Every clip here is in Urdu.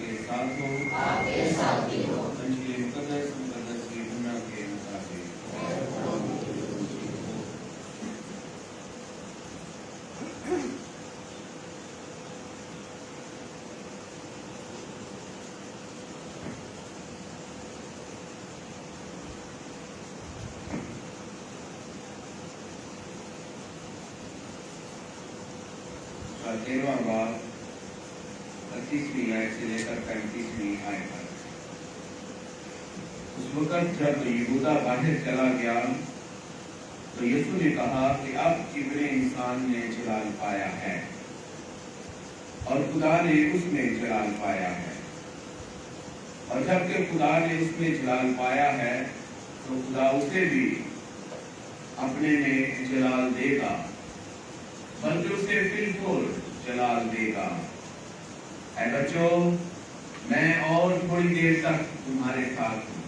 کے ساتھ ہو، آپ کے ساتھ بھی ہو۔ انجیل مقدس یوحنا کے مطابق۔ کا 13واں باب 25ویں آیت سے لے کر 35ویں آیت تک۔ اس وقت جب یہودا باہر چلا گیا تو یسوع نے کہا کہ اب ابن انسان نے جلال پایا ہے اور خدا نے اس میں جلال پایا ہے، اور جب کہ خدا نے اس میں جلال پایا ہے تو خدا اسے بھی اپنے میں جلال دے گا، بلکہ اسے بالکل جلال دے گا۔ اے بچوں، میں اور تھوڑی دیر تک تمہارے ساتھ ہوں،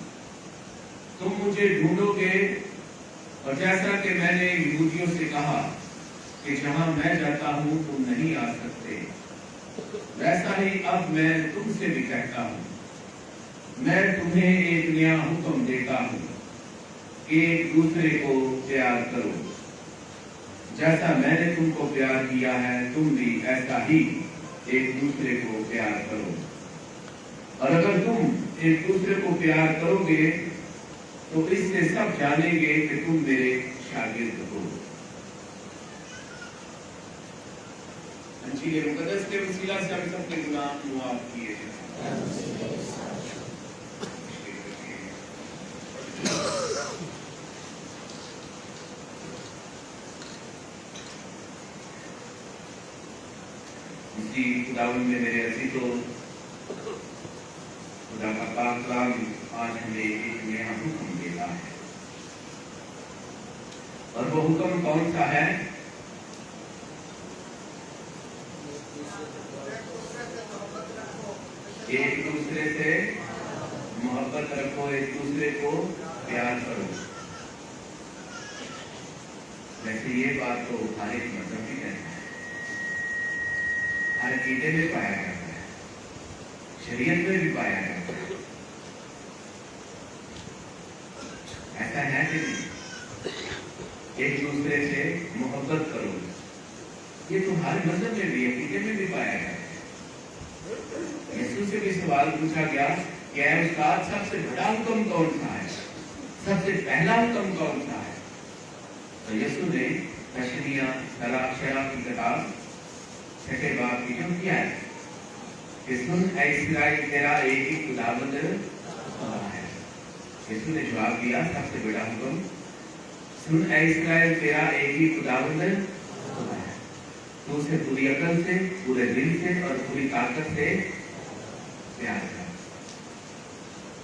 تم مجھے ڈھونڈو گے، اور جیسا کہ میں نے یہودیوں سے کہا کہ جہاں میں جاتا ہوں تم نہیں آ سکتے، ویسا ہی اب میں تم سے بھی کہتا ہوں، میں تمہیں ایک نیا حکم دیتا ہوں کہ ایک دوسرے کو پیار کرو، جیسا میں نے تم کو پیار کیا ہے تم بھی ایسا ہی ایک دوسرے کو پیار کرو، اور اگر تم ایک دوسرے کو پیار کرو گے تو اس سے سب جانیں گے کہ تم میرے شاگرد ہو۔ انجیل مقدس کے وسیلہ سے ہم سب کے گناہ معاف کیے جائیں۔ اسی خداوند میں میرے عزیزو، خدا کا پاک کلام آج ہمیں ایک نیا حکم دیتا ہے، اور وہ حکم کون سا ہے؟ ایک دوسرے سے محبت رکھو، ایک دوسرے کو پیار کرو۔ ویسے یہ بات تو ہر ایک مذہب کی ہے، ہر عقیدے میں پایا جاتا ہے، شریعت میں بھی پایا جاتا ہے، ایسا ہے کہ نہیں؟ ایک دوسرے سے محبت کرو، یہ تو ہر مذہب میں بھی، عقیدے میں بھی پایا جاتا ہے۔ یسوع سے بھی سوال پوچھا گیا کہ اے استاد، سب سے بڑا حکم کون سا ہے، سب سے پہلا حکم کون سا ہے؟ تو یسوع نے تشریح شرع کی کتاب 6 باب کی جو کیا ہے کہ سن اے اسرائیل، تیرا ایک ہی خداوند خدا ہے۔ یسوع نے جواب دیا، سب سے بڑا حکم، سن اے اسرائیل، تیرا ایک ہی خداوند خدا ہے، تو اسے پوری عقل سے، پورے دل سے اور پوری طاقت سے پیار کر۔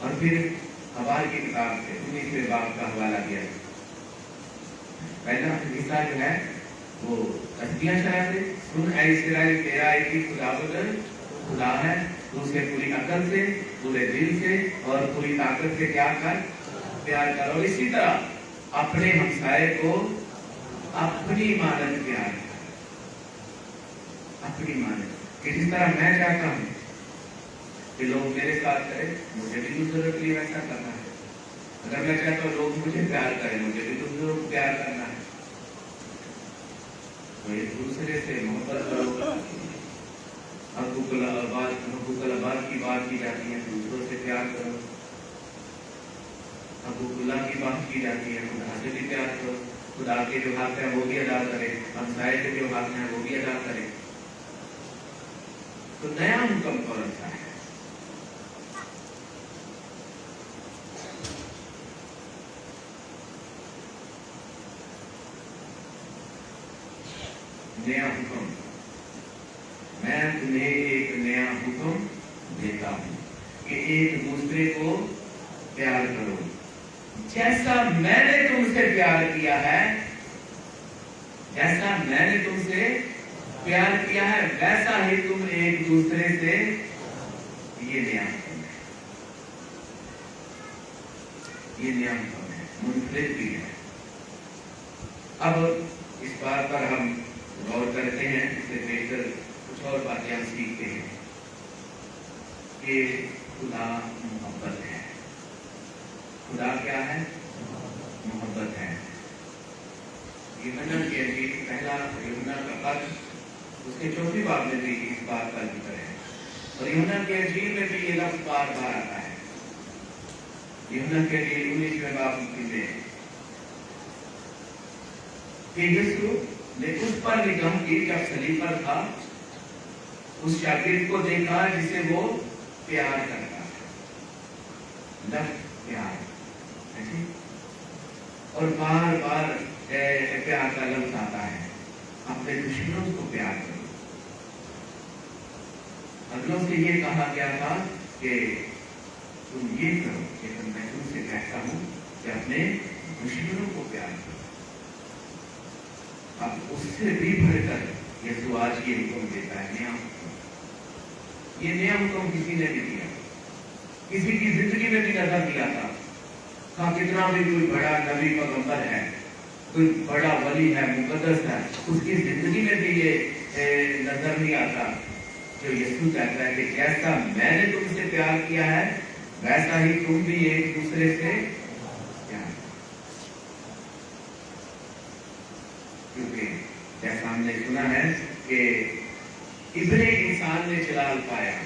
اور پھر حبار کی کتاب سے 19ویں باب کا حوالہ دیا۔ پہلا حصہ جو ہے وہ تسبیح شرع سے، سن اے اسرائیل، تیرا ایک ہی خداوند خدا ہے، تو اسے پوری عقل سے، پورے دل سے اور پوری طاقت سے کیا کر؟ پیار کر۔ اور اسی طرح اپنے ہمسائے کو اپنی مانند پیار کر، اپنی مانند، کہ جس طرح میں چاہتا ہوں کہ لوگ میرے ساتھ کریں، مجھے بھی دوسروں کے لیے ویسا کرنا ہے۔ اگر میں چاہتا ہوں لوگ مجھے پیار کریں، مجھے بھی دوسروں کو پیار کرنا ہے۔ تو ایک دوسرے سے محبت کرو۔ حقوق العباد کی بات کی جاتی ہے، دوسروں سے پیار کرو۔ حقوق اللہ کی بات کی جاتی ہے، خدا سے بھی پیار کرو، خدا کے جو حق ہے وہ بھی ادا کرے، ہمسائے کے جو حق ہیں وہ بھی ادا کرے۔ تو نیا حکم کون سا ہے؟ نیا حکم، میں تمہیں ایک نیا حکم دیتا ہوں کہ ایک دوسرے کو پیار کرو، جیسا میں نے تم سے پیار کیا ہے، جیسا میں نے تم سے پیار کیا ہے ویسا ہی تم ایک دوسرے سے، یہ نیا حکم ہے، یہ نیا حکم ہے، منفرد بھی ہے۔ اب اس بات پر ہم غور کرتے ہیں، اس سے بہتر کچھ اور باتیں ہم سیکھتے ہیں کہ خدا محبت ہے. خدا کیا ہے؟ محبت ہے. یوحنا کی انجیل پہلا یوحنا کا خط اس کے 4 باب میں بھی اس بات کا ذکر ہے، اور یوحنا کی انجیل میں بھی یہ لفظ بار بار آتا ہے. یوحنا کی انجیل 19 باب میں کہ یسوع نے اس پر نگاہ کی جب صلیب پر تھا، اس شاگرد کو دیکھا جسے وہ پیار کرتا ہے. لفظ پیار، اور بار بار پیار کا لفظ آتا ہے. اپنے دشمنوں کو پیار کرو. اگلوں سے یہ کہا گیا تھا کہ تم یہ کرو، لیکن میں تم سے کہتا ہوں کہ اپنے دشمنوں کو پیار کرو. اب اس سے بھی بڑھ کر یسوع آج یہ حکم دیتا ہے، نیا حکم. یہ نیا حکم کسی نے بھی دیا، کسی کی زندگی میں بھی نظر دیا تھا. کتنا بھی کوئی بڑا نبی پیغمبر ہے، کوئی بڑا ولی ہے، مقدس ہے، اس کی زندگی میں بھی یہ نظر نہیں آتا. جو یسوع کہتا ہے کہ جیسا میں نے تم سے پیار کیا ہے ویسا ہی تم بھی ایک دوسرے سے پیار. کیونکہ جیسا ہم نے سنا ہے کہ ابن انسان نے جلال پایا،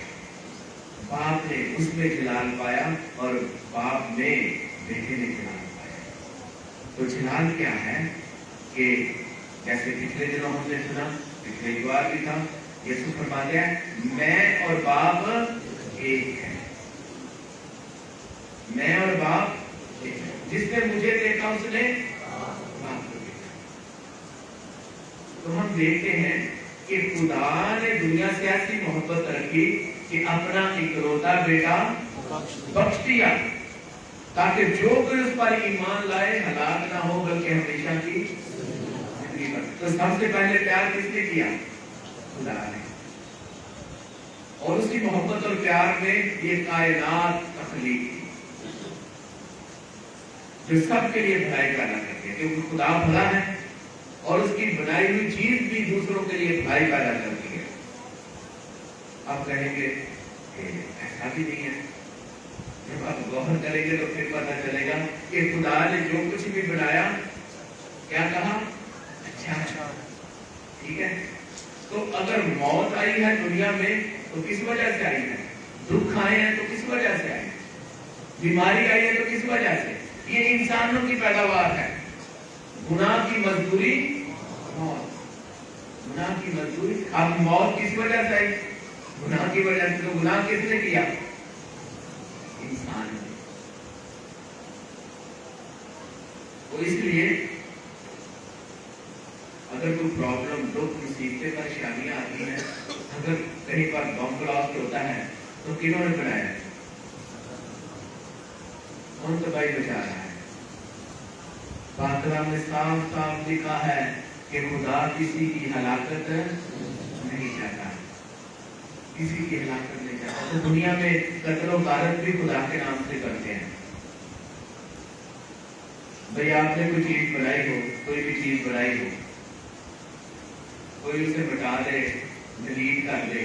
باپ نے اس میں جلال پایا، اور باپ میں بیٹے نے جلال پایا. تو جلال کیا ہے کہ جیسے پچھلے دنوں ہم نے سنا، پچھلے اتوار بھی تھا، یسوع فرماتے ہیں میں اور باپ ایک ہے. میں اور باپ ایک ہے. جس نے مجھے دیکھا اس نے باپ کو دیکھا. تو ہم دیکھتے ہیں کہ خدا نے دنیا سے ایسی محبت رکھی کہ اپنا اکلوتا بیٹا بخش دیا، تاکہ جو کوئی اس پر ایمان لائے ہلاک نہ ہو بلکہ ہمیشہ کی زندگی پر. تو سب سے پہلے پیار کس نے کیا؟ خدا نے. اور اس کی محبت اور پیار میں یہ کائنات تخلیق کی جو سب کے لیے بھلائی پیدا کرتی ہے، کیونکہ خدا بھلا ہے اور اس کی بنائی ہوئی چیز بھی دوسروں کے لیے بھلائی پیدا کرتی ہے. آپ کہیں گے کہ ایسا بھی نہیں ہے. جب آپ غور کریں گے تو پھر پتہ چلے گا کہ خدا نے جو کچھ بھی بنایا کیا کہا؟ اچھا. ٹھیک ہے. تو اگر موت آئی ہے دنیا میں تو کس وجہ سے آئی ہے؟ دکھ آئے ہیں تو کس وجہ سے آئے؟ بیماری آئی ہے تو کس وجہ سے؟ یہ انسانوں کی پیداوار ہے. گناہ کی مزدوری موت. گناہ کی مزدوری. اب موت کس وجہ سے آئی؟ گناہ کی وجہ سے. تو گناہ کس نے کیا؟ انسان نے. تو اس لیے اگر کوئی پرابلم، دکھ، مصیبتیں، پریشانیاں آتی ہیں، اگر کہیں پر بم بلاسٹ ہوتا ہے تو کنہوں نے بنایا ہے؟ کون تباہی بچا رہا ہے؟ پاک کلام نے صاف صاف لکھا ہے کہ خدا کسی کی ہلاکت نہیں چاہتا. کسی کی ہلاکت نہیں چاہتا. تو دنیا میں قتل و غارت بھی خدا کے نام سے کرتے ہیں. بھئی آپ نے کوئی چیز بنائی ہو، کوئی بھی چیز بنائی ہو، کوئی اسے مٹا دے، ڈیلیٹ کر دے،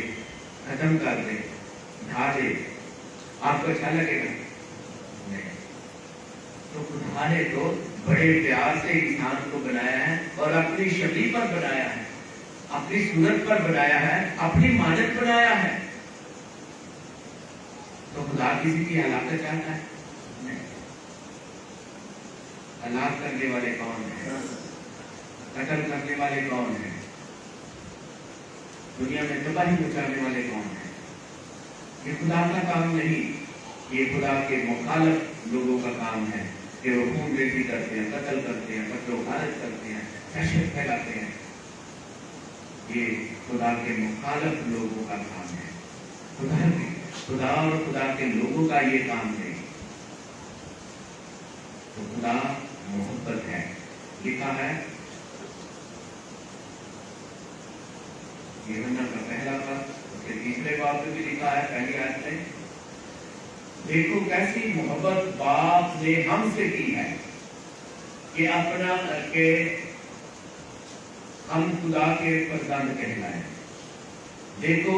ختم کر دے، ڈھا دے، آپ کو اچھا لگے گا؟ نہیں. تو خدا نے تو بڑے پیار سے انسان کو بنایا ہے اور اپنی شکل پر بنایا ہے، اپنی صورت پر بنایا ہے، اپنی مانت بنایا ہے. تو خدا کسی کی ہلاکت چاہتا ہے؟ نہیں. ہلاک کرنے والے کون ہیں؟ قتل کرنے والے کون ہیں؟ دنیا میں تباہی مچانے والے کون ہیں؟ یہ خدا کا کام نہیں. یہ خدا کے مخالف لوگوں کا کام ہے کہ وہ خون ریزی کرتے ہیں، قتل کرتے ہیں، قتل و غارت کرتے ہیں، دہشت پھیلاتے ہیں. یہ خدا کے مخالف لوگوں کا کام ہے. خدا اور خدا کے لوگوں کا یہ کام نہیں. تو خدا محبت ہے. لکھا ہے یوحنا کا پہلا خط اس کے 3 باب میں بھی لکھا ہے، پہلی آیت میں، دیکھو کیسی محبت باپ نے ہم سے کی ہے کہ اپنا کر کے ہم خدا کے فرزند کہلائے. دیکھو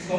100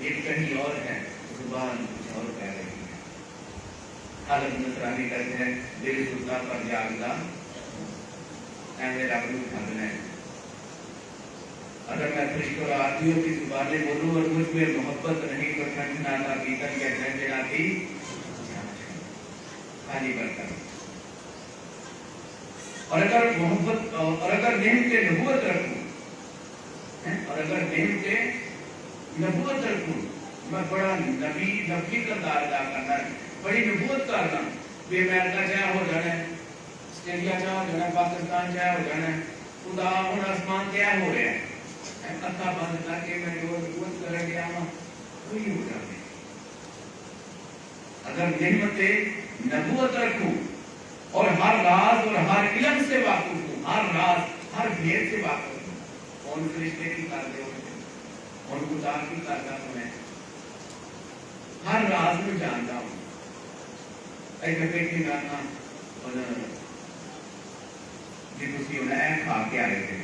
ایک کہیں اور ہے، زبان کچھ اور کہہ رہی ہے۔ حالت نصرانی کہتے ہیں دل سلطا پر جاگتا اے میرا روح بھگنا ہے۔ اگر میں فرشتوں اور آدمیوں کی زبانیں بولوں اور مجھ میں محبت نہیں تو ٹھنڈا تھا پیتن کے ٹھنڈا تھی خالی برتن۔ اور اگر محبت اور اگر نعمت نبوت رکھوں، اور اگر نعمت نبوت رکھوں، میں بڑا نبی کردار ادا کرنا ہے، بڑی نبوت کرنا، بے امریکہ چاہے ہو جانا ہے، آسٹریلیا چاہے ہو جانا ہے، پاکستان چاہے ہو جانا ہے، خدا اور آسمان کیا ہو رہا ہے، اکھا بند کر کے میں جو نبوت کر گیا ہوں وہی ہو جاتے ہیں۔ اگر نعمت نبوت رکھوں اور ہر راز اور ہر علم سے واقف ہوں، ہر راز ہر بھید سے واقف ہوں، کون فرشتے کی کرتے ہوتے کون خدا کی کرتا ہوں، میں ہر راز میں جانتا ہوں۔ ایک بیٹی گانا اور جی تسی انہیں کھا کے آئے تھے،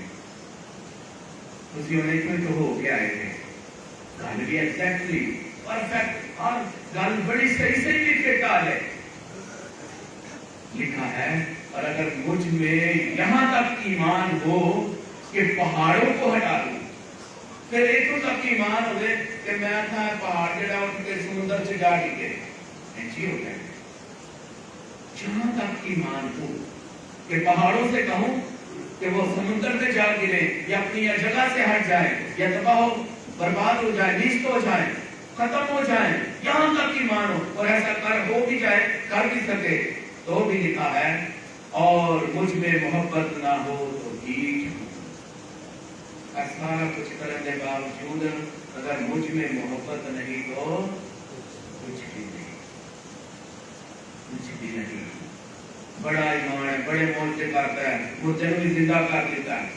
تسی انہیں کوئی تو ہو کے آئے تھے، گل بھی ایگزیکٹلی پرفیکٹ اور گل بڑی صحیح صحیح لکھے کال ہے لکھا ہے۔ اور اگر مجھ میں یہاں تک ایمان ہو کہ پہاڑوں کو ہٹا دوں، پھر ایک تک ایمان ہو گئے کہ میں تھا پہاڑ جڑا اٹھ کے سمندر سے جا ڈگے، ایسی ہو گئے۔ جہاں تک ایمان ہو کہ پہاڑوں سے کہوں کہ وہ سمندر میں جا گرے یا اپنی جگہ سے ہٹ جائے یا تباہ ہو برباد ہو جائے، نیست ہو جائے، ختم ہو جائے، یہاں تک ایمان ہو اور ایسا کر ہو بھی جائے، کر بھی سکے تو بھی لکھا ہے اور مجھ میں محبت نہ ہو تو ٹھیک ہوں۔ سارا کچھ کرنے کے باوجود اگر مجھ میں محبت نہیں تو کچھ بھی نہیں، کچھ بھی نہیں۔ بڑا ایمان ہے، بڑے مول سے کرتا ہے، مردے بھی زندہ کر دیتا ہے،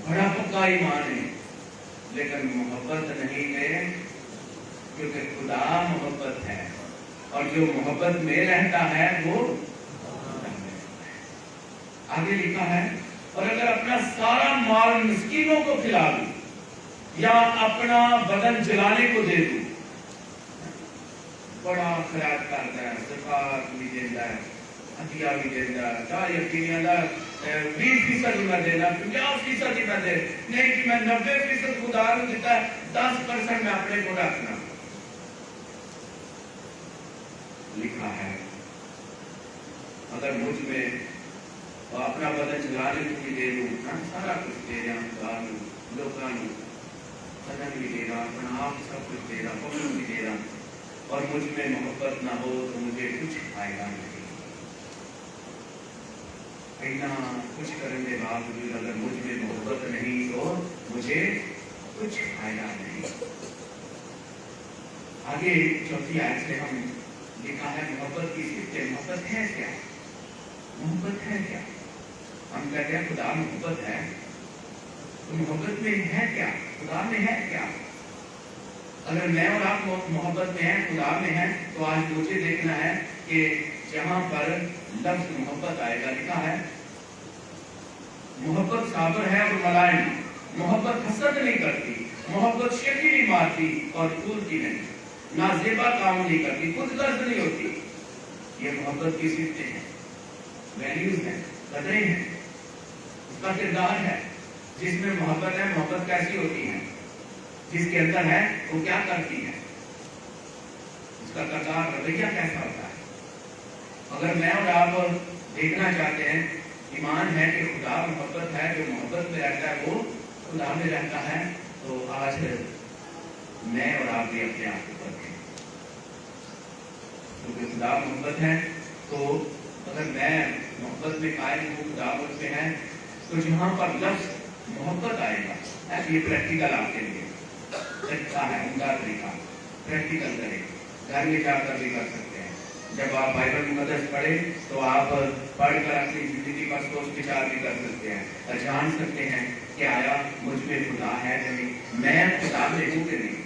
بڑا پکا ایمان ہے، لیکن محبت نہیں ہے، کیونکہ خدا محبت ہے اور جو محبت میں رہتا ہے وہ آگے لکھا ہے اور اگر اپنا سارا مال مسکینوں کو کھلا دوں یا اپنا بدن جلانے کو دے دوں، بڑا خیرات کرتا ہے، زکات بھی دیتا ہے، ہدیہ بھی دیتا ہے، کیا یقین ہے 20% میں دینا، 50% میں دے نہیں کہ میں 90% خدا کو دیتا ہے، 10% میں اپنے کو رکھنا۔ لکھا ہے اگر مجھ میں اپنا بدن جلانے کو بھی دے دوں، سارا کچھ دے رہا ہوں، خدا کو لوگوں کو بدن بھی دے رہا، اپنا آپ سب کچھ دے رہا، پکڑ بھی دے رہا، اور مجھ میں محبت نہ ہو تو مجھے کچھ فائدہ نہیں۔ اتنا کچھ کرنے کے باوجود اگر مجھ میں محبت نہیں تو مجھے کچھ فائدہ نہیں۔ آگے چوتھی آیت سے ہم لکھا ہے محبت کی صفت، محبت ہے کیا؟ محبت ہے کیا؟ ہم کہتے ہیں خدا محبت ہے، تو محبت میں ہے کیا؟ خدا میں ہے کیا؟ اگر میں اور آپ محبت میں ہیں، خدا میں ہیں، تو آج مجھے دیکھنا ہے کہ جہاں پر لفظ محبت آئے گا، لکھا ہے محبت صابر ہے اور ملائم، محبت حسد نہیں کرتی، محبت شکی نہیں مارتی اور ٹولتی نہیں، نازیبا کام نہیں کرتی، خود غرض نہیں ہوتی۔ یہ محبت کی صفتیں ہیں، ویلیوز ہیں، قدریں ہیں، اس کا کردار ہے۔ جس میں محبت ہے، محبت کیسی ہوتی ہے؟ جس کے اندر ہے وہ کیا کرتی ہے، اس کا کردار رویہ کیسا ہوتا ہے۔ اگر میں اور آپ دیکھنا چاہتے ہیں، ایمان ہے کہ خدا محبت ہے، جو محبت میں رہتا ہے وہ خدا میں رہتا ہے، تو آج میں اور آپ بھی اپنے آپ کو کرتے ہیں، کیونکہ خدا محبت ہے، تو اگر میں محبت میں قائم ہوں، خدا مجھ میں ہے، تو جہاں پر لفظ محبت آئے گا، یہ پریکٹیکل آپ کے لیے طریقہ ہے، عمدہ طریقہ، پریکٹیکل کریں، گھر میں جا کر بھی کر سکتے ہیں۔ جب آپ بائبل مقدس پڑھیں تو آپ پڑھ کر اپنی زندگی پر سوچ وچار بھی کر سکتے ہیں اور جان سکتے ہیں کہ آیا مجھ میں خدا ہے کہ نہیں، میں خدا میں ہوں کہ نہیں۔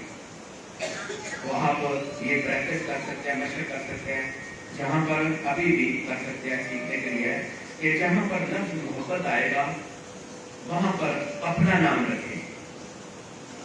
تو آپ یہ پریکٹس کر سکتے ہیں، مشق کر سکتے ہیں، جہاں پر ابھی بھی کر سکتے ہیں سیکھنے کے لیے کہ جہاں پر لفظ محبت آئے گا وہاں پر اپنا نام رکھیں،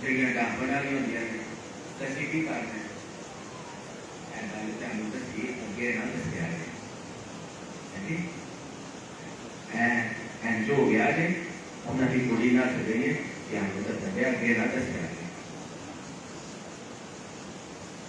ਜਿਹੜੀਆਂ ਡਾਂਪਣ ਵਾਲੀਆਂ ਹੁੰਦੀਆਂ ਨੇ, ਤਾਂ ਅਸੀਂ ਕੀ ਕਰਦੇ ਹਾਂ? ਇਹ ਗੱਲ ਤੁਹਾਨੂੰ ਦੱਸੀ, ਅੱਗੇ ਨਾ ਦੱਸਿਆ ਜੇ, ਹਾਂਜੀ ਐਂ ਜੋ ਹੋ ਗਿਆ ਜੇ, ਉਹਨਾਂ ਦੀ ਕੁੜੀ ਨਾਲ ਸਗਈ ਤੁਹਾਨੂੰ ਦੱਸਿਆ ਜੇ, ਅੱਗੇ ਨਾ ਦੱਸਿਆ ਜੇ।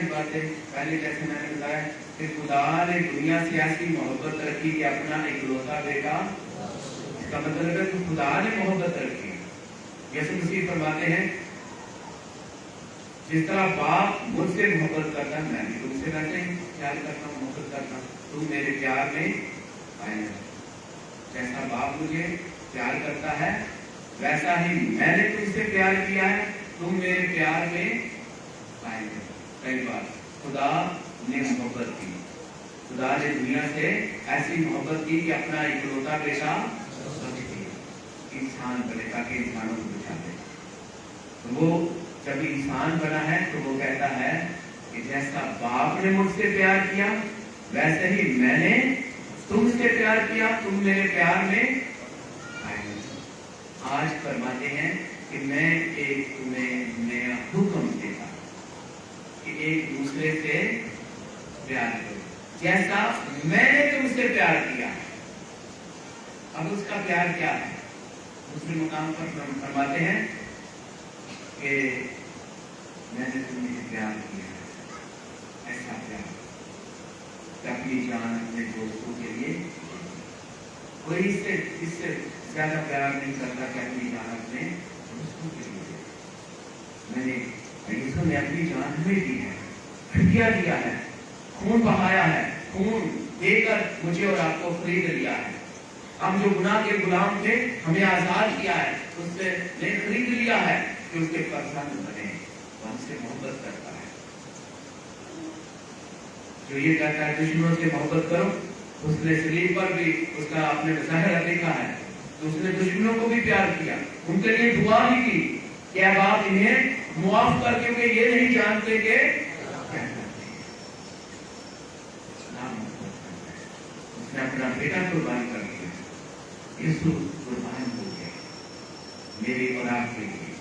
ساری باتیں پہلے جیسے میں نے بتایا کہ خدا نے دنیا سے ایسی محبت رکھی کہ اپنا اکلوتا بیٹا، اس کا مطلب ہے کہ خدا نے محبت رکھی. یسوع مسیح فرماتے ہیں جس طرح باپ مجھ سے محبت کرتا ہے میں بھی تم سے ویسے ہی پیار کرتا ہوں، محبت کرتا ہوں. تم میرے پیار میں قائم رہو. جیسا باپ مجھے پیار کرتا ہے ویسا ہی میں نے تم سے پیار کیا ہے، تم میرے پیار میں قائم رہو. کئی بار خدا نے محبت کی، خدا نے دنیا سے ایسی محبت کی کہ اپنا اکلوتا بیٹا انسان بنے تاکہ انسانوں کو بچا دے. تو وہ جب انسان بنا ہے تو وہ کہتا ہے کہ جیسا باپ نے مجھ سے پیار کیا ویسے ہی میں نے تم سے پیار کیا، تم میرے پیار میں آئے. آج فرماتے ہیں کہ میں ایک تمہیں نیا حکم دیتا کہ ایک دوسرے سے پیار کرو جیسا میں نے تم سے پیار کیا. اب اس کا پیار کیا ہے؟ دوسرے مقام پر فرماتے ہیں کہ میں نے تمہیں پیار کیا ہے، ایسا پیار کہ اپنی جان اپنے دوستوں کے لیے. کوئی اس سے زیادہ پیار نہیں کرتا کہ اپنی جان اپنے دوستوں کے لیے. میں نے یسوع نے اپنی جان ہمیں دی ہے، ہڈیاں دیا ہے، خون بہایا ہے، خون دے کر مجھے اور آپ کو خرید لیا ہے. ہم جو گناہ کے غلام تھے ہمیں آزاد کیا ہے، اس سے نے خرید لیا ہے کہ اس کے فرزند بنے. ہم سے محبت کرتا ہے. جو یہ کہتا ہے دشمنوں سے محبت کرو، اس نے صلیب پر بھی اس کا آپ نے مظاہرہ دیکھا ہے. تو اس نے دشمنوں کو بھی پیار کیا، ان کے لیے دعا بھی کی کہ اب آپ انہیں معاف کر کے یہ نہیں جانتے کہ کیا کرتے ہیں. اس نے اپنا بیٹا قربان کر دیا. یسوع قربان ہو گیا میری اور آپ کے لیے.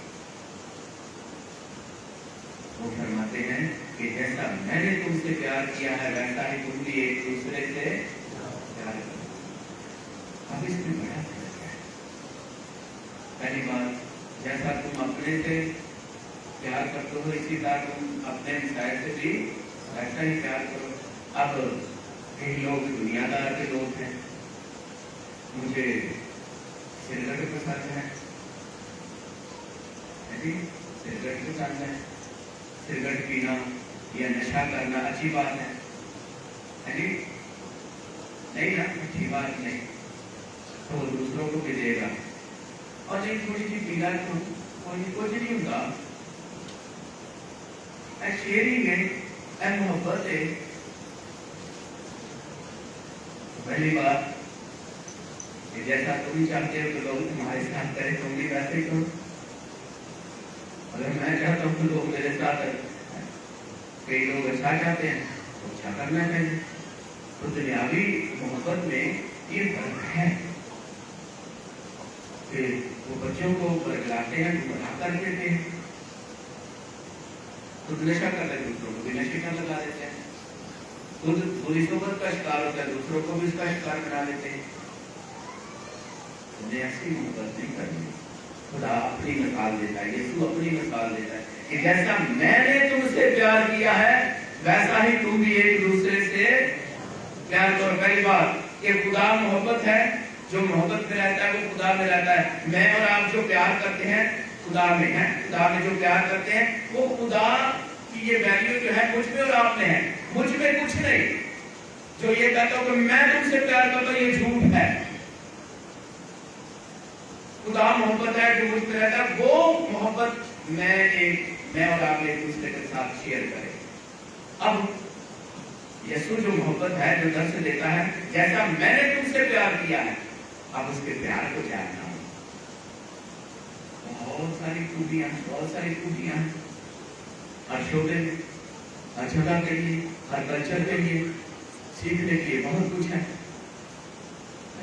وہ فرماتے ہیں کہ جیسا میں نے تم سے پیار کیا ہے ویسا ہی تم بھی ایک دوسرے سے پیار کرو. اب اس میں بڑا فرق ہے. پہلی بات، جیسا تم اپنے سے پیار کرتے ہو اسی طرح تم اپنے مسائل سے بھی ویسا ہی پیار کرو. اب کئی لوگ دنیا دار کے لوگ ہیں، مجھے سگریٹ پسند ہے جی، سگریٹ پسند ہے. سگریٹ پینا یا نشہ کرنا اچھی بات ہے جی؟ نہیں نا، اچھی بات نہیں. تو دوسروں کو بھی دے گا اور نہیں تھوڑی سی پیلا تو کچھ نہیں ہوگا. شیئرنگ ہے، محبت ہے. پہلی بات کہ جیسا تم چاہتے ہو کہ لوگ تمہارے ساتھ کریں تم بھی ویسے ہی کرو. اگر میں چاہتا ہوں کہ لوگ میرے ساتھ کئی لوگ اچھا چاہتے ہیں تو اچھا کرنا چاہیے. تو دنیاوی محبت میں یہ فرق ہے کہ وہ بچوں کو برگلاتے ہیں تو بڑھا کر دیتے ہیں، خود نشہ کر رہے دوسروں کو بھی نشے کا لگا دیتے ہیں. خود بری صحبت کا شکار ہوتا ہے دوسروں کو بھی اس کا شکار بنا لیتے ہیں. انہیں ایسی محبت نہیں کرنی. خدا اپنی مثال دیتا ہے، یسوع اپنی مثال دیتا ہے کہ جیسا میں نے تم سے پیار کیا ہے ویسا ہی تم بھی ایک دوسرے سے پیار کرو. پہلی بات کہ خدا محبت ہے، جو محبت میں رہتا ہے وہ خدا میں رہتا ہے. میں اور آپ جو پیار کرتے ہیں خدا میں ہے. خدا میں جو پیار کرتے ہیں وہ خدا کی یہ ویلیو جو ہے مجھ میں اور آپ میں ہے، مجھ میں کچھ نہیں. جو یہ کہتا ہوں کہ میں تم سے پیار کرتا ہوں یہ جھوٹ ہے. خدا محبت ہے جو مجھ میں رہتا ہے، وہ محبت میں اور آپ ایک دوسرے کے ساتھ شیئر کریں. اب یسوع جو محبت ہے جو درس دیتا ہے جیسا میں نے تم سے پیار کیا ہے، اب اس کے پیار کو جاننا. بہت ساری خوبیاں ہیں ہر شعبے میں، ہر جگہ کے لیے، ہر کلچر کے لیے سیکھنے کے لیے بہت کچھ ہے،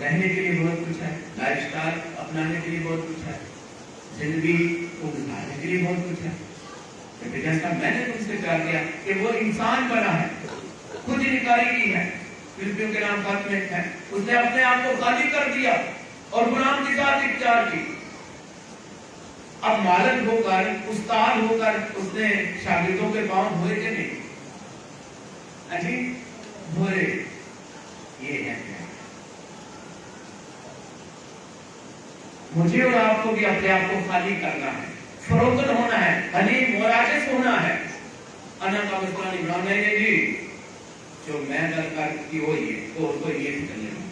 رہنے کے لیے بہت کچھ ہے، لائف سٹائل اپنانے کے لیے بہت کچھ ہے، زندگی کو گزارنے کے لیے بہت کچھ ہے. لیکن جیسا میں نے تم سے پیار کیا کہ وہ انسان بنا ہے، خود نکاری کی ہے. فلپیوں کے نام خط میں ہے، اس نے اپنے آپ کو خالی کر دیا اور غلام کی ذات اختیار کی. اب مالک ہو کر، استاد ہو کر اس نے شاگردوں کے پاؤں دھوئے کہ نہیں؟ اجی برے یہ ہے پیار. مجھے اور آپ کو بھی اپنے آپ کو خالی کرنا ہے, فروخت ہونا ہے, حلیم مراجس ہونا ہے. انا کا مسئلہ نہیں بنانا ہے جی, جو میں درکار کی ہوئی ہے تو اس کو یہ بھی کرنے میں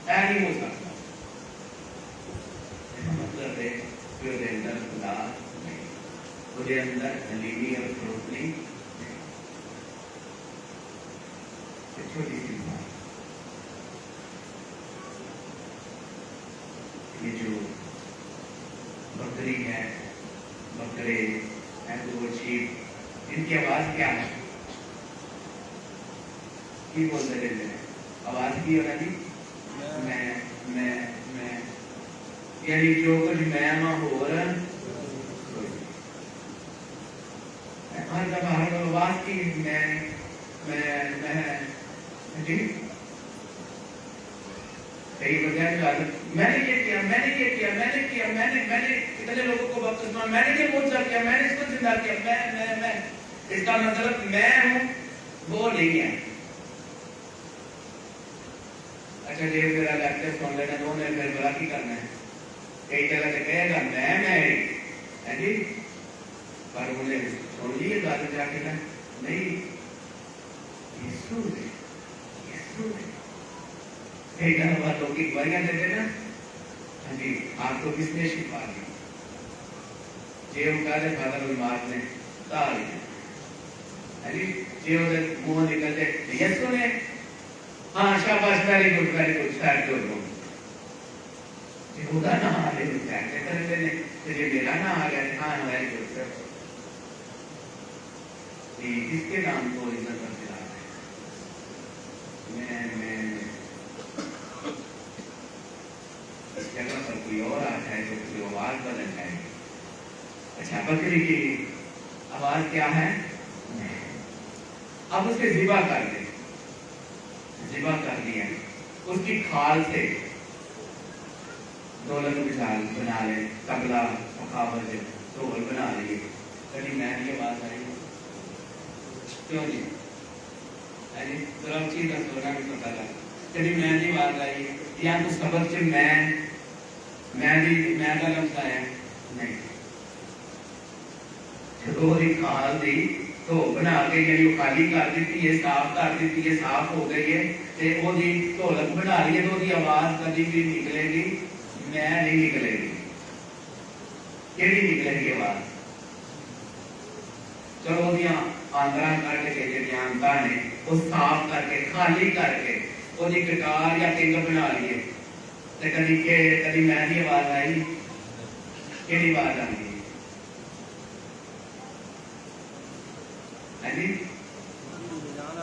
اے نہیں ہو سکتا. مطلب ہے جو اندر خدا نہیں, مجھے اندر حلیمی اور فروخت نہیں. چھوٹی سی بات, یہ جو بکری ہے, بکرے شیپ, ان کی آواز کیا ہے؟ کی بولتے رہتے ہیں آواز کی ہونا جی, میں یعنی جو کچھ میں ہو رہا ہر دفعہ ہر آواز کی میں جی کئی بجائے میں نے یہ کیا, میں نے یہ کیا, میں نے کیا, میں نے اتنے لوگوں کو بپتسمہ, میں نے یہ موجزہ کیا, میں نے اس کو زندہ کیا, میں اس کا مطلب میں ہوں وہ نہیں ہے. اچھا جی میرا لیکچر سن لینا, تو نے پھر بڑا کی کرنا ہے, کئی جگہ سے کہے گا میں جی, پر انہیں سن لیے بات جا کے نا نہیں یسوع ہے. کئی دفعہ لوگ کی گواہیاں دیتے نا جی آپ کو کس نے شفا دی, جی وہ کہا دے فادر الماس نے تاری جی, جی وہ منہ نکلتے یسوع نے, ہاں شاباش, ویری گڈ سیٹ گڈ. جی خدا نہ آ رہے سیٹ کرتے ہیں, جی میرا نہ آ گیا, ہاں ویری گڈ سر. کس کے نام کو عزت کر دلا رہے ہیں؟ میں اس جگہ پر کوئی اور آ جائے تو کوئی آواز بدل جائے. اچھا بکری کی آواز کیا ہے؟ اب اس کے ذبح کر دیں, ذبح کر دیا, اس کی کھال سے دولت مثال بنا لیں, تبلا مقابل ڈھول بنا لیے. کبھی میں یہ بات آئی کیوں جی ذرا چیز کا سونا بھی پتا لگا, کبھی میں نہیں بات آئی یا تو سبق سے میں کا لفظ آیا نہیں, چھوٹی کھال دی تو بنا کے یعنی وہ خالی کر دیتی ہے, صاف کر دیتی ہے, صاف ہو گئی ہے, تے وہ دی ڈھولک بنا لی ہے, تو دی آواز کبھی بھی نکلے گی میں نہیں نکلے گی. کیڑی نکلے گی آواز؟ چلو دیا آندرا کر کے جی آنتا نے وہ صاف کر کے خالی کر کے وہ دی کٹار یا کنگ بنا لیے, تے کبھی میں دی آواز آئی, کیڑی آواز آئی ہے جی,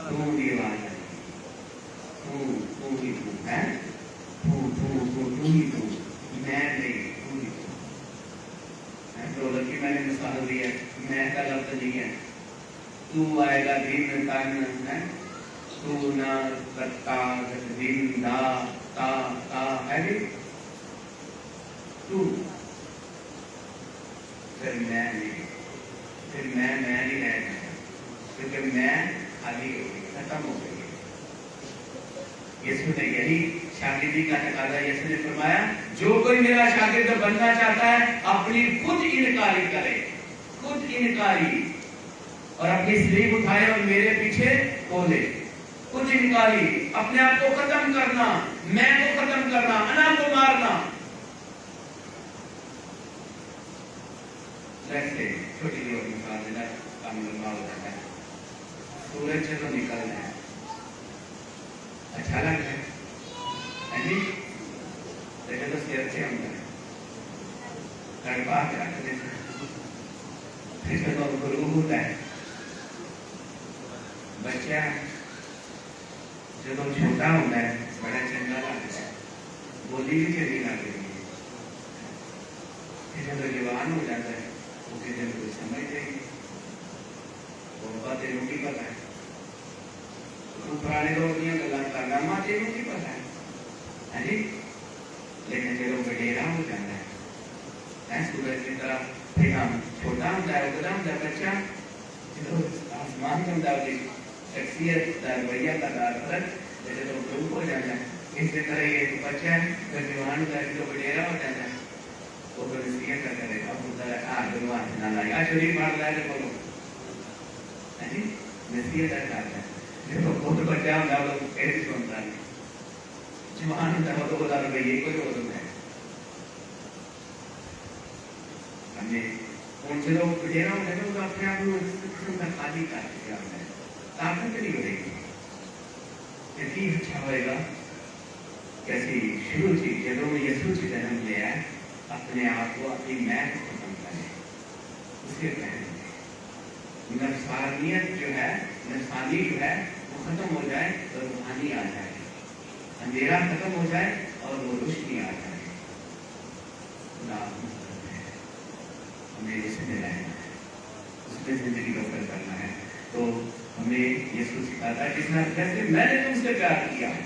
تو دی آواز آئی, تو ہی تو ہے, تو ہی تو, میں نہیں, تو ہی تو. دولت کی میں نے مثال دی ہے, میں کا لفظ نہیں ہے. تو آئے گا دن تن ہے, تو نہ کرتا دن دا تا ہے جی, تو پھر میں نہیں, پھر میں نہیں رہ جائے, کیونکہ میں خالی ہو گئی, ختم ہو گئی. یسوع نے یہی شاگردی کا تقاضا یسوع نے فرمایا, جو کوئی میرا شاگرد بننا چاہتا ہے اپنی خود انکاری کرے, خود انکاری, اور اپنی صلیب اٹھائے اور میرے پیچھے بولے. خود انکاری, اپنے آپ کو ختم کرنا, میں کو ختم کرنا, انا کو مارنا. ویسے چھوٹی سی اور مثال دینا کام لمبا ہو جاتا ہے. سورج چلو نکل ہے, اچھا لگتا ہے جی, لیکن تو سیر سے ہم کریں کڑوا کے رکھ دیتے ہیں, پھر تو غروب ہوتا ہے. بچہ جب چھوٹا ہوتا ہے بڑا چنگا لگتا ہے, بولی بھی چلی لگتی ہے. جب جوان ہو جاتا ہے وہ کسی نے کوئی سمجھ نہیں, وہ بات تیروں کی پتہ ہے, تو پرانے دور کی گلا کرنا ماں تیروں کی پتہ ہے جی. لیکن جب وڈیرا ہو جاتا ہے سورج کی طرف, پھر ہم چھوٹا ہوتا ہے, اگلا ہوتا ہے بچہ, جب آسمان کے مطابق شخصیت رویہ کا فرق جیسے تو گروپ ہو جاتا ہے، اس طرح یہ بچہ ہے جب جوان ہوتا ہے تو وڈیرا ہو جاتا ہے، وہ پھر نصیحت کا کرے گا، بولتا ہے جوان نہ لایا شریف مار لائے تو بولو نصیحت کرتا ہے، دیکھو بہت بچہ ہوتا ہے وہ کیسے سنتا ہے، جوان ہوتا ہے وہ تو بولا رویے کوئی اور ہوتا ہے ہوں جب وڈیرا ہوتا ہے تو اپنے آپ کو قسم کا خالی کر کے آتا ہے، طاقت نہیں ہوئے گی، یقین اچھا ہوئے گا کیسی شروع تھی جب میں یسوع سے جنم لیا ہے، اپنے آپ کو اپنی میں کو ختم کرے، اسے کہنے نفسانیت جو ہے، نفسانی جو ہے وہ ختم ہو جائے تو روحانی آ جائے، اندھیرا ختم ہو جائے اور وہ روشنی آ جائے، ہمیں اس میں رہنا ہے، اس میں زندگی بسر کرنا ہے، تو ہمیں یسوع سکھاتا ہے کس طرح جیسے میں نے تم سے پیار کیا ہے،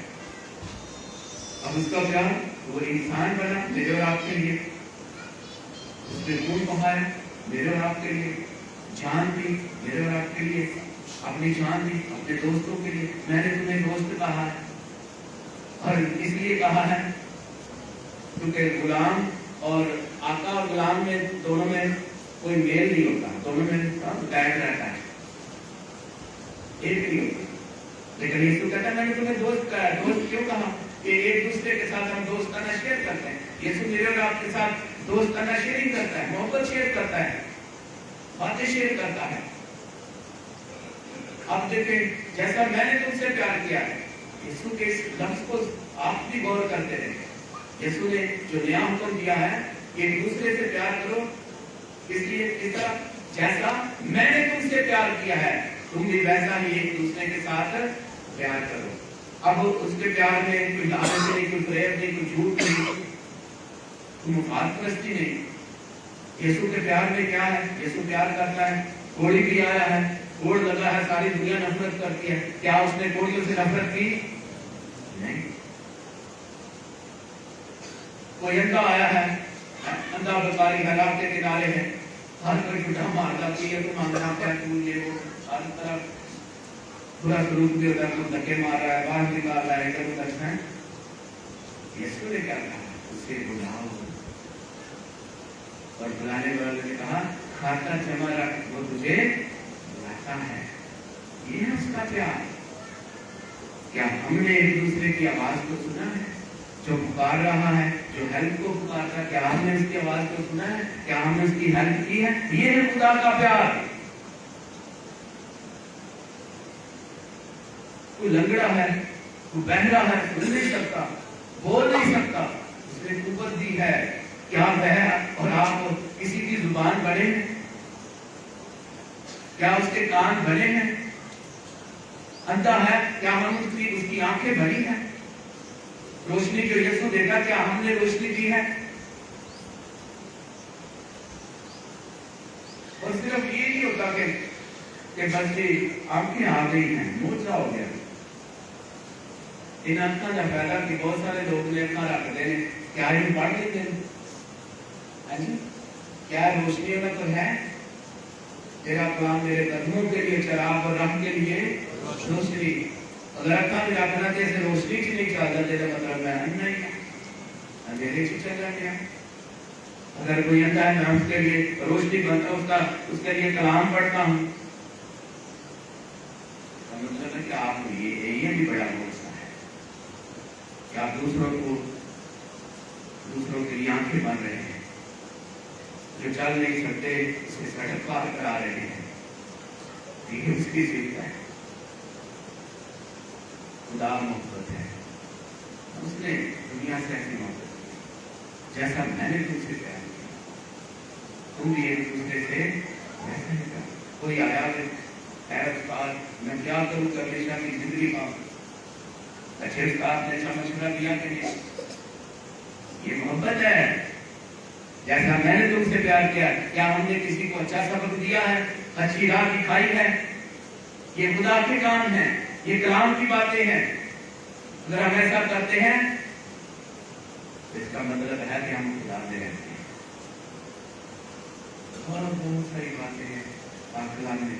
اب اس کا پیار وہ انسان بنا میرے اور آپ کے لیے، اس نے خون بہایا میرے اور آپ کے لیے، جان دی میرے اور آپ کے لیے، اپنی جان دی اپنے دوستوں کے لیے، میں نے تمہیں دوست کہا ہے، اور اس لیے کہا ہے کیونکہ غلام اور آقا اور غلام میں دونوں میں کوئی میل نہیں ہوتا، دونوں میں بیٹھ رہتا ہے، ایک نہیں ہوتا، لیکن یسوع کہتا ہے میں نے تمہیں دوست کہا ہے، دوست کیوں کہا کہ ایک دوسرے کے ساتھ ہم دوستانہ شیئر کرتے ہیں، یسوع میرے اور آپ کے ساتھ دوستانہ شیئرنگ کرتا ہے، محبت شیئر کرتا ہے، باتیں شیئر کرتا ہے۔ اب دیکھیں جیسا میں نے تم سے پیار کیا ہے، یسوع کے اس لفظ کو آپ بھی غور کرتے رہے، یسوع نے جو نیا حکم دیا ہے کہ ایک دوسرے سے پیار کرو، اس لیے اس طرح جیسا میں نے تم سے پیار کیا ہے تم بھی ویسا ہی ایک دوسرے کے ساتھ پیار کرو۔ اب اس کے پیار میں کوئی لالچ نہیں، کوئی فریب نہیں، کوئی جھوٹ نہیں، کوئی مفاد پرستی نہیں۔ یسوع کے پیار میں کیا ہے؟ یسوع پیار کرتا ہے، کوڑی بھی آیا ہے، کوڑ لگا ہے، ساری دنیا نفرت کرتی ہے، کیا اس نے کوڑیوں سے نفرت کی؟ نہیں۔ کوئی اندھا آیا ہے، اندھا بیکاری ہلاک کے کنارے ہے، ہر کوئی جھوٹا مارتا ہے، تو مانگنا کیا تم یہ وہ، ہر طرف برا سلوک بھی ہوتا ہے، کوئی دھکے مار رہا ہے، باہر نکال رہا ہے، ادھر ادھر ہے۔ یسوع نے کیا کہا؟ اسے بلاؤ، اور بلانے والے نے کہا کھاتا جمع رکھ، وہ تجھے بلاتا ہے۔ یہ ہے اس کا پیار۔ کیا ہم نے ایک دوسرے کی آواز کو سنا ہے؟ جو پکار رہا ہے، جو ہیلپ کو پکارتا ہے، کیا ہم نے اس کی آواز کو سنا ہے؟ کیا ہم نے اس کی ہیلپ کی ہے؟ یہ ہے خدا کا پیار۔ کوئی لنگڑا ہے، کوئی بہرا ہے، سن نہیں سکتا، بول نہیں سکتا، اس نے قوت دی ہے، کیا بہرا اور آپ کسی کی زبان بڑے ہیں؟ کیا اس کے کان بڑے ہیں؟ اندھا ہے، کیا ہم اس کی آنکھیں بڑی ہیں؟ روشنی جو یسوع دیتا، کیا ہم نے روشنی دی ہے؟ اور صرف یہ نہیں ہوتا کہ بس آنکھیں آ گئی ہیں، موجہ ہو گیا۔ ان آنکھوں کا فائدہ کہ بہت سارے لوگ نے اپنا رکھتے ہیں، کیا یہ پڑھ لیتے ہیں؟ کیا روشنی میں تو ہے؟ تیرا کلام میرے قدموں کے لیے چراغ اور راہ کے لیے روشنی۔ اگر اکھا میں رکھنا جیسے روشنی کی نہیں چاہتا، تیرا مطلب میں اندھا ہی اندھیرے سے چل رہا۔ اگر کوئی اندھا ہے، میں اس کے لیے روشنی بنتا، اس کے لیے کلام پڑھتا ہوں، مطلب ہے کہ آپ کو یہ بھی بڑا موقع ہے کہ آپ دوسروں کے لیے آنکھیں بن رہے ہیں، جو چل نہیں سکتے اسے سڑک پار کرا رہے ہیں۔ یہ اس کی ذکر ہے۔ خدا محبت ہے، اس نے دنیا سے ایسی محبت کی جیسا میں نے تم سے پیار کیا، تم بھی ایک دوسرے سے ویسا ہی کرو۔ کوئی آیا اے استاد میں کیا کروں کہ ہمیشہ کی زندگی پاؤں؟ اچھے استاد نے اچھا مشورہ دیا کہ یہ محبت ہے، جیسا میں نے تم سے پیار کیا۔ کیا ہم نے کسی کو اچھا سبق دیا ہے، اچھی راہ دکھائی ہے؟ یہ خدا کے کام ہے، یہ کلام کی باتیں ہیں۔ اگر ہم ایسا کرتے ہیں تو اس کا مطلب ہے کہ ہم خدا میں رہتے ہیں۔ اور بہت ساری باتیں ہیں کلام میں،